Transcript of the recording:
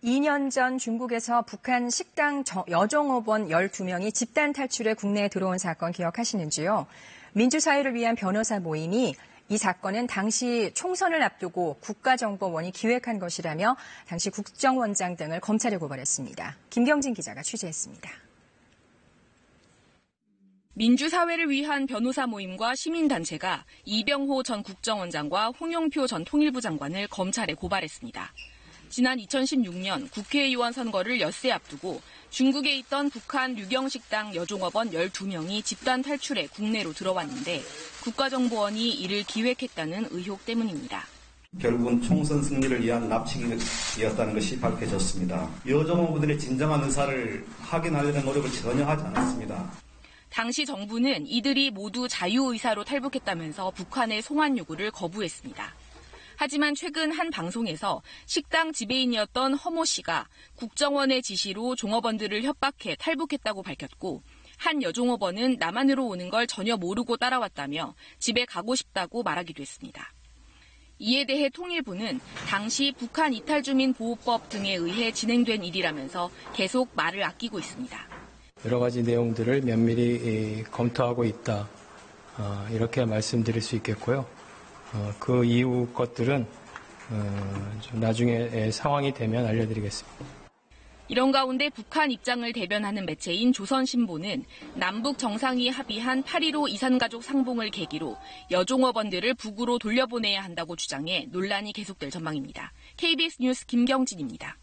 2년 전 중국에서 북한 식당 여종업원 12명이 집단 탈출해 국내에 들어온 사건 기억하시는지요? 민주사회를 위한 변호사 모임이 이 사건은 당시 총선을 앞두고 국가정보원이 기획한 것이라며 당시 국정원장 등을 검찰에 고발했습니다. 김경진 기자가 취재했습니다. 민주사회를 위한 변호사 모임과 시민단체가 이병호 전 국정원장과 홍영표 전 통일부 장관을 검찰에 고발했습니다. 지난 2016년 국회의원 선거를 엿새 앞두고 중국에 있던 북한 류경식당 여종업원 12명이 집단 탈출해 국내로 들어왔는데 국가정보원이 이를 기획했다는 의혹 때문입니다. 결국은 총선 승리를 위한 납치이었다는 것이 밝혀졌습니다. 여종업원들의 진정한 의사를 확인하려는 노력을 전혀 하지 않았습니다. 당시 정부는 이들이 모두 자유의사로 탈북했다면서 북한의 송환 요구를 거부했습니다. 하지만 최근 한 방송에서 식당 지배인이었던 허모 씨가 국정원의 지시로 종업원들을 협박해 탈북했다고 밝혔고 한 여종업원은 남한으로 오는 걸 전혀 모르고 따라왔다며 집에 가고 싶다고 말하기도 했습니다. 이에 대해 통일부는 당시 북한 이탈주민 보호법 등에 의해 진행된 일이라면서 계속 말을 아끼고 있습니다. 여러 가지 내용들을 면밀히 검토하고 있다. 이렇게 말씀드릴 수 있겠고요. 그 이후 것들은 나중에 상황이 되면 알려드리겠습니다. 이런 가운데 북한 입장을 대변하는 매체인 조선신보는 남북 정상이 합의한 8.15 이산가족 상봉을 계기로 여종업원들을 북으로 돌려보내야 한다고 주장해 논란이 계속될 전망입니다. KBS 뉴스 김경진입니다.